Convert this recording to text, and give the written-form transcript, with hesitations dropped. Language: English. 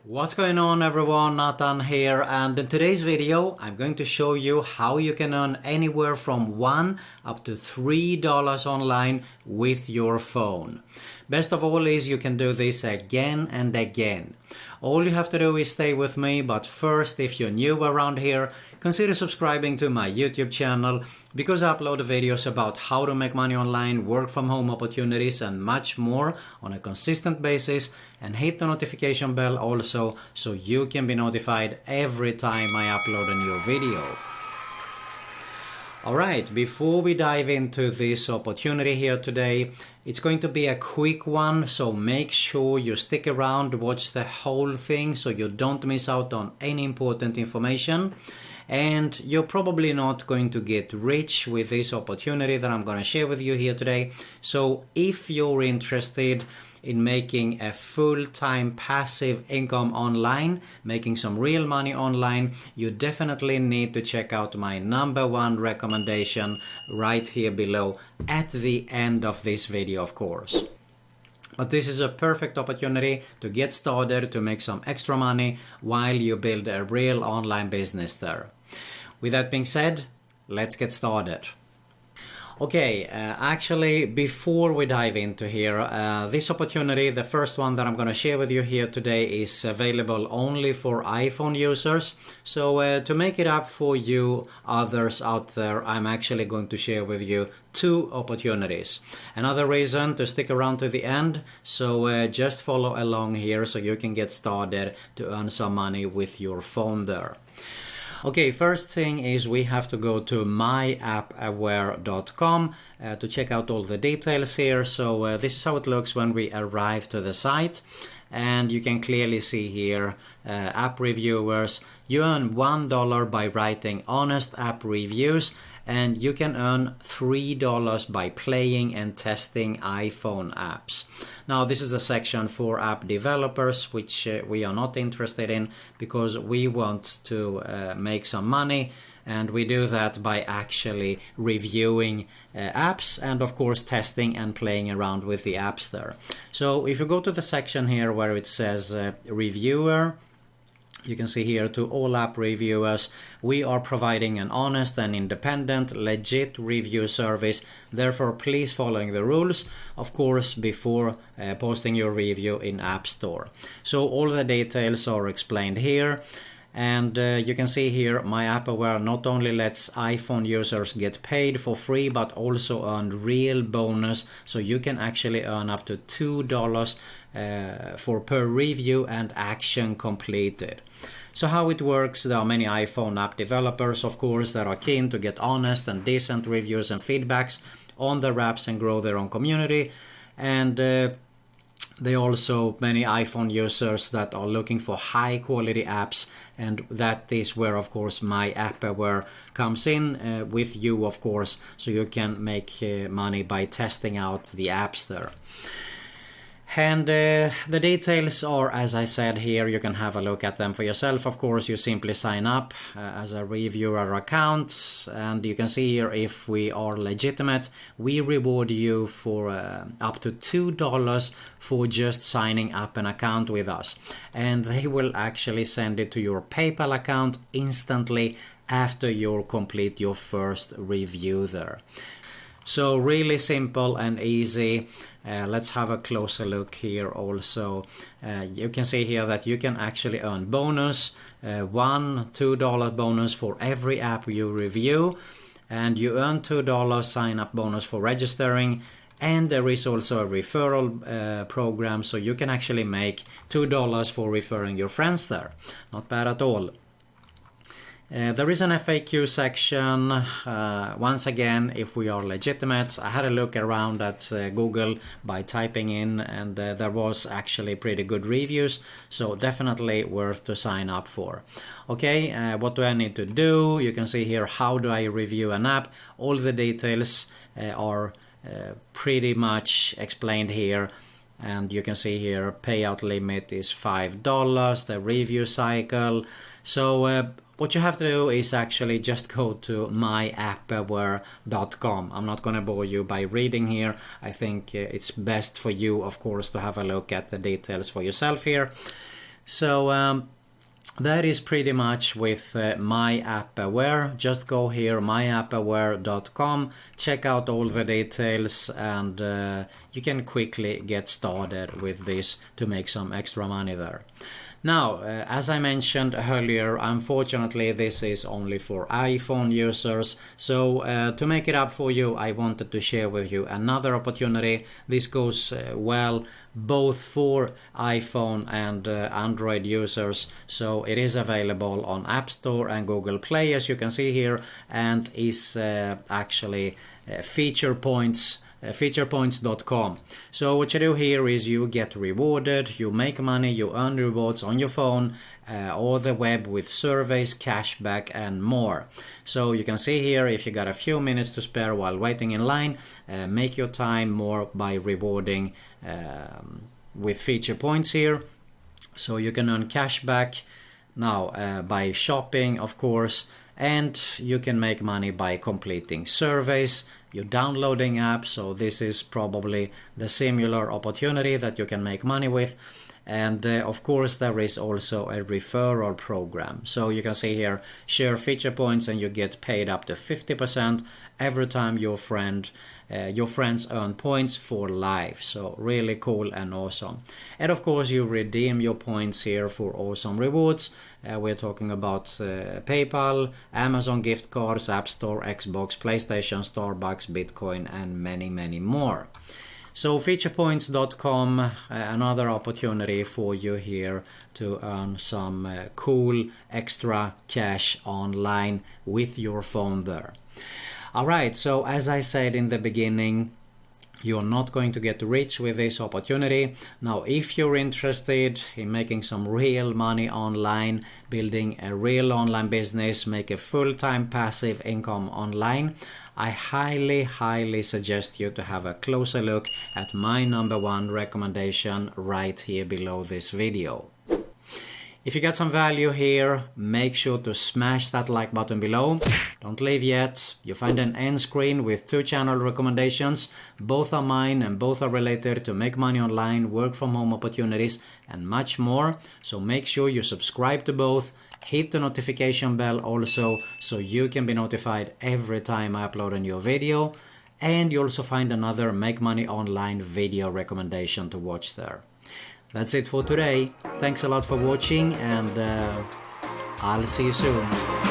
What's going on everyone, Nathan here, and in today's video I'm going to show you how you can earn anywhere from $1 up to $3 online with your phone. Best of all is you can do this again and again. All you have to do is stay with me, but first, if you're new around here, consider subscribing to my YouTube channel because I upload videos about how to make money online, work from home opportunities and much more on a consistent basis, and hit the notification bell also so you can be notified every time I upload a new video. Alright, before we dive into this opportunity here today, it's going to be a quick one, so make sure you stick around, watch the whole thing so you don't miss out on any important information. And you're probably not going to get rich with this opportunity that I'm going to share with you here today. So if you're interested in making a full-time passive income online, making some real money online, you definitely need to check out my #1 recommendation right here below at the end of this video, of course. But this is a perfect opportunity to get started, to make some extra money while you build a real online business there. With that being said, let's get started. Okay, actually before we dive into here, this opportunity, the first one that I'm going to share with you here today, is available only for iPhone users. So to make it up for you others out there, I'm actually going to share with you 2 opportunities. Another reason to stick around to the end, so just follow along here so you can get started to earn some money with your phone there. Okay, first thing is we have to go to myAppAware.com to check out all the details here. So this is how it looks when we arrive to the site. And you can clearly see here, app reviewers, you earn $1 by writing honest app reviews, and you can earn $3 by playing and testing iPhone apps. Now this is a section for app developers, which we are not interested in because we want to make some money, and we do that by actually reviewing apps and of course testing and playing around with the apps there. So if you go to the section here where it says reviewer, you can see here, to all app reviewers, we are providing an honest and independent, legit review service. Therefore, please follow the rules, of course, before posting your review in App Store. So all the details are explained here. And you can see here, myAppAware not only lets iPhone users get paid for free, but also earn real bonus. So you can actually earn up to $2 for per review and action completed. So how it works, there are many iPhone app developers, of course, that are keen to get honest and decent reviews and feedbacks on their apps and grow their own community. And there are also many iPhone users that are looking for high quality apps, and that is where of course myAppAware comes in with you, of course, so you can make money by testing out the apps there. And the details are, as I said here, you can have a look at them for yourself. Of course, you simply sign up as a reviewer account, and you can see here, if we are legitimate, we reward you for up to $2 for just signing up an account with us. And they will actually send it to your PayPal account instantly after you complete your first review there. So really simple and easy. Let's have a closer look here also. You can see here that you can actually earn bonus, $2 bonus for every app you review, and you earn $2 sign up bonus for registering, and there is also a referral program, so you can actually make $2 for referring your friends there. Not bad at all. There is an FAQ section. Once again, if we are legitimate, I had a look around at Google by typing in, and there was actually pretty good reviews, so definitely worth to sign up for. Okay, what do I need to do? You can see here, how do I review an app? All the details are pretty much explained here. And you can see here, payout limit is $5, the review cycle. So what you have to do is actually just go to myAppAware.com. I'm not going to bore you by reading here. I think it's best for you, of course, to have a look at the details for yourself here. So that is pretty much with MyAppAware. Just go here, myappaware.com, check out all the details, and you can quickly get started with this to make some extra money there. Now, as I mentioned earlier, unfortunately this is only for iPhone users, so to make it up for you, I wanted to share with you another opportunity. This goes well both for iPhone and Android users, so it is available on App Store and Google Play, as you can see here, and is actually featurepoints.com. So what you do here is you get rewarded, you make money, you earn rewards on your phone or the web with surveys, cashback and more. So you can see here, if you got a few minutes to spare while waiting in line, make your time more by rewarding with feature points here. So you can earn cashback now by shopping, of course, and you can make money by completing surveys. You're downloading apps, so this is probably the similar opportunity that you can make money with. And of course there is also a referral program. So you can see here, share feature points and you get paid up to 50% every time your friends earn points for life. So really cool and awesome. And of course you redeem your points here for awesome rewards. We're talking about PayPal, Amazon gift cards, App Store, Xbox, PlayStation, Starbucks, Bitcoin and many, many more. So featurepoints.com, another opportunity for you here to earn some cool extra cash online with your phone there. Alright, so as I said in the beginning, you're not going to get rich with this opportunity. Now, if you're interested in making some real money online, building a real online business, make a full-time passive income online, I highly suggest you to have a closer look at my #1 recommendation right here below this video. If you got some value here, make sure to smash that like button below. Don't leave yet. You find an end screen with 2 channel recommendations. Both are mine and both are related to make money online, work from home opportunities and much more. So make sure you subscribe to both. Hit the notification bell also so you can be notified every time I upload a new video. And you also find another Make Money Online video recommendation to watch there. That's it for today. Thanks a lot for watching and I'll see you soon.